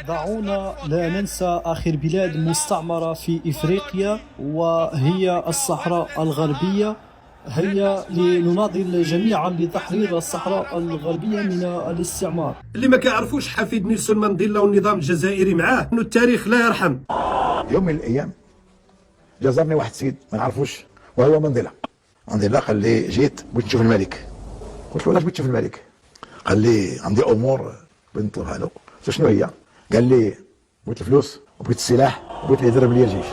دعونا لا ننسى آخر بلاد مستعمرة في إفريقيا وهي الصحراء الغربية. هيا لنناضل جميعا لتحرير الصحراء الغربية من الاستعمار. اللي ما كيعرفوش حفيد نيلسون مانديلا والنظام الجزائري معاه انه التاريخ لا يرحم. يوم من الايام جزرني واحد سيد ما نعرفوش وهو مانديلا. مانديلا قال لي جيت بغيت نشوف الملك. قلت له علاش بغيت تشوف الملك؟ قال لي عندي امور بغيت نطلبها له. قلت شنو هي؟ قال لي بغيت الفلوس وبغيت السلاح وبغيت اللي يدرب لي الجيش.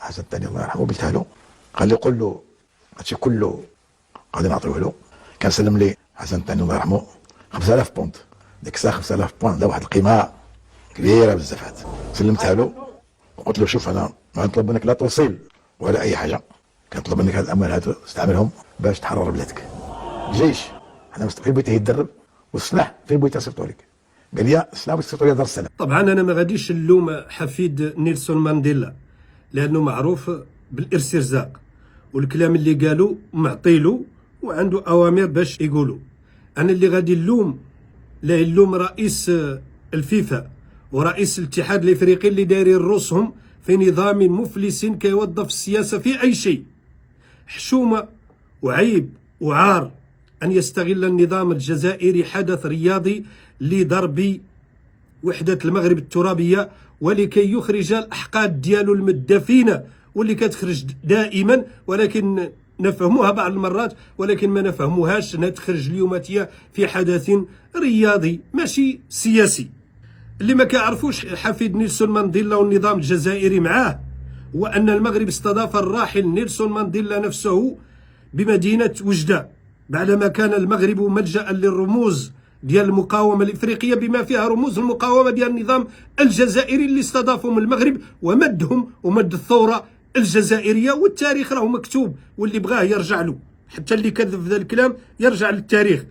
حسن الثاني الله يرحمه قلتها له. قال لي قول له هادشي كله غادي نعطيوه له. كان سلم لي حسن الثاني الله يرحمه 5000 بونت. ديك الساعه 5000 بونت على واحد القيمه كبيره بزاف. سلمتها له وقلت له شوف انا ما نطلب منك لا توصيل ولا اي حاجه، كنطلب منك هاد الاموال هادو استعملهم باش تحرر بلادك. الجيش انا فين بغيتيه يتدرب والسلاح فين بغيتي يصيفطوا لك؟ قال لي السلاح بغيتي تصيفطوا لي دار السلام. طبعا انا ما غاديش نلوم حفيد نيلسون مانديلا لانه معروف بالاسترزاق والكلام اللي قالوا معطيلو وعنده اوامر باش يقولوا. انا اللي غادي نلوم لا يلوم رئيس الفيفا ورئيس الاتحاد الافريقي اللي دايرين روسهم في نظام مفلس كيوظف السياسه في اي شيء. حشومه وعيب وعار ان يستغل النظام الجزائري حدث رياضي لضرب وحده المغرب الترابيه ولكي يخرج الاحقاد ديالو المدفينه واللي كتخرج دائما، ولكن نفهموها بعض المرات ولكن ما نفهموهاش انها تخرج اليوماتيه في حدث رياضي ماشي سياسي. اللي ما كيعرفوش حفيد نيلسون مانديلا والنظام الجزائري معاه هو ان المغرب استضاف الراحل نيلسون مانديلا نفسه بمدينه وجده بعدما كان المغرب ملجأ للرموز ديال المقاومه الافريقيه بما فيها رموز المقاومه ديال النظام الجزائري اللي استضافهم المغرب ومدهم ومد الثوره الجزائريه. والتاريخ راه مكتوب واللي بغاه يرجع له، حتى اللي كذب في ذا الكلام يرجع للتاريخ.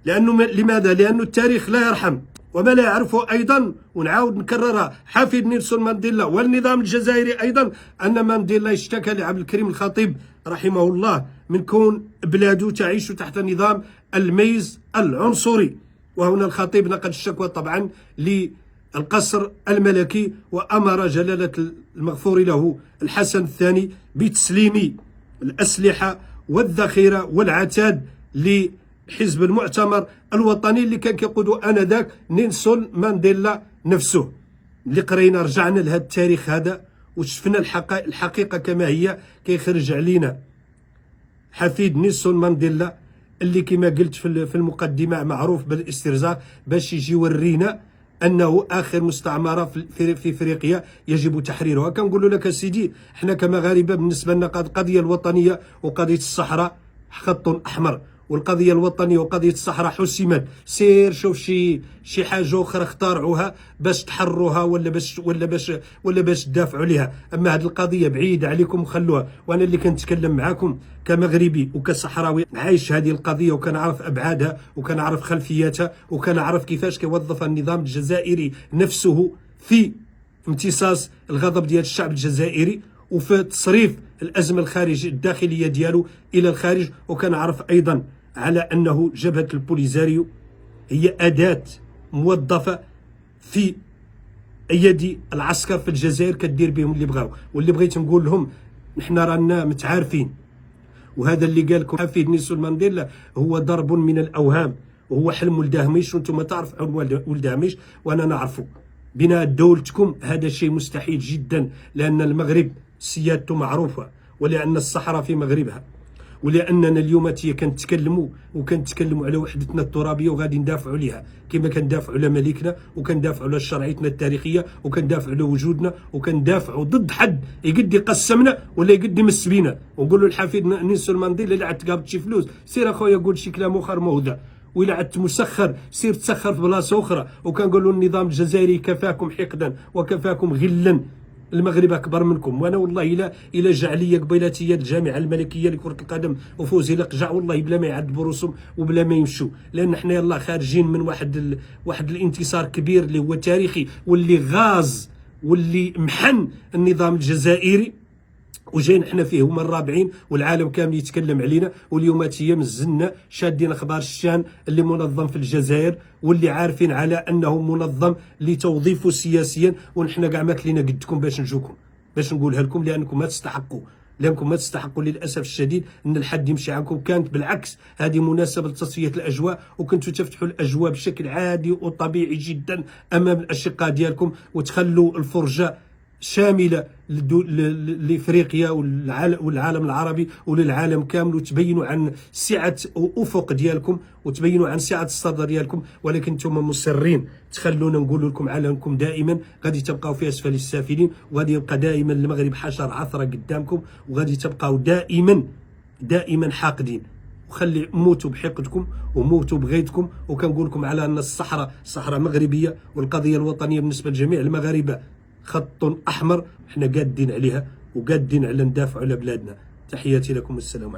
لماذا؟ لأن التاريخ لا يرحم. وما لا يعرفه أيضا ونعاود نكررها حفيد نيلسون مانديلا والنظام الجزائري أيضا أن مانديلا اشتكى لعبد الكريم الخطيب رحمه الله من كون بلاده تعيش تحت نظام الميز العنصري. وهنا الخطيب نقل الشكوى طبعا للقصر الملكي وأمر جلالة المغفور له الحسن الثاني بتسليم الأسلحة والذخيرة والعتاد لحزب المؤتمر الوطني اللي كان كيقودوا آنذاك نيلسون مانديلا نفسه. اللي قرينا رجعنا لهذا التاريخ هذا وشفنا الحقيقة كما هي كيخرج علينا حفيد نيلسون مانديلا اللي كما قلت في المقدمة معروف بالاسترزاق باش يجي يورينا انه اخر مستعمره في افريقيا يجب تحريرها. كنقول لك سيدي احنا كمغاربه بالنسبه لنا القضيه الوطنيه وقضيه الصحراء خط احمر، والقضيه الوطنيه وقضيه الصحراء حسمت. سير شوف شي حاجه اخرى اخترعوها باش تحرروها ولا باش تدافعوا عليها، اما هذه القضيه بعيده عليكم وخلوها. وانا اللي كنتكلم معاكم كمغربي وكصحراوي عايش هذه القضيه وكنعرف ابعادها وكنعرف خلفياتها وكنعرف كيفاش كيوظف النظام الجزائري نفسه في امتصاص الغضب ديال الشعب الجزائري وفي تصريف الازمه الخارجيه الداخليه ديالو الى الخارج. وكنعرف ايضا على انه جبهه البوليزاريو هي اداه موظفه في ايدي العسكر في الجزائر كدير بهم اللي بغاو. واللي بغيت نقول لهم نحن رانا متعارفين، وهذا اللي قال لكم حفيد نيلسون مانديلا هو ضرب من الاوهام وهو حلم ولد هاميش وانتم تعرفوا ولد هاميش وانا نعرفه. بناء دولتكم هذا شيء مستحيل جدا، لان المغرب سيادته معروفه ولان الصحراء في مغربها ولاننا اليوم كنتكلموا على وحدتنا الترابيه وغادي ندافعوا عليها كما كندافعوا على ملكنا وكندافعوا على شرعيتنا التاريخيه وكندافعوا على وجودنا وكندافعوا ضد حد يقد يقسمنا ولا يقد يمس بينا. ونقولوا للحفيد نيلسون مانديلا الا عاد تقابض شي فلوس سير اخويا قول شي كلام اخر موضع، وإلا عدت مسخر سير تسخر في بلاصه اخرى. وكنقولوا النظام الجزائري كفاكم حقدا وكفاكم غلا، المغرب اكبر منكم. وانا والله الى جعليه قبيلاتيه الجامعه الملكيه لكره القدم وفوزي لقجع والله بلا ما يعذبوا رسوم وبلا ما يمشوا، لان حنا يلا خارجين من واحد الانتصار كبير اللي هو تاريخي واللي غاز واللي محن النظام الجزائري وجايين حنا فيه هما الرابعين والعالم كامل يتكلم علينا. واليوم ايام الزنه شادين اخبار الشان اللي منظم في الجزائر واللي عارفين على انه منظم لتوظيفه سياسيا، ونحن كاع ماكلين قدكم باش نجوكم باش نقولها لكم لانكم ما تستحقوا، لانكم ما تستحقوا للاسف الشديد ان الحد يمشي عنكم. كانت بالعكس هذه مناسبه لتصفيه الاجواء، وكنتوا تفتحوا الاجواء بشكل عادي وطبيعي جدا امام الاشقاء ديالكم، وتخلوا الفرجه شامله لافريقيا والعالم العربي وللعالم كامل، وتبينوا عن سعه افق ديالكم وتبينوا عن سعه الصدر ديالكم. ولكن انتم مصرين تخلونا نقول لكم على انكم دائما غادي تبقاو في اسفل السافلين، وغادي يبقى دائما المغرب حشر عثره قدامكم، وغادي تبقاو دائما حاقدين. وخلي موتوا بحقدكم وموتوا بغيتكم. وكنقول لكم على ان الصحراء صحراء مغربيه، والقضيه الوطنيه بالنسبه لجميع المغاربه خط احمر، احنا قادين عليها وقادين على ندافعوا على بلادنا. تحياتي لكم، السلام عليكم.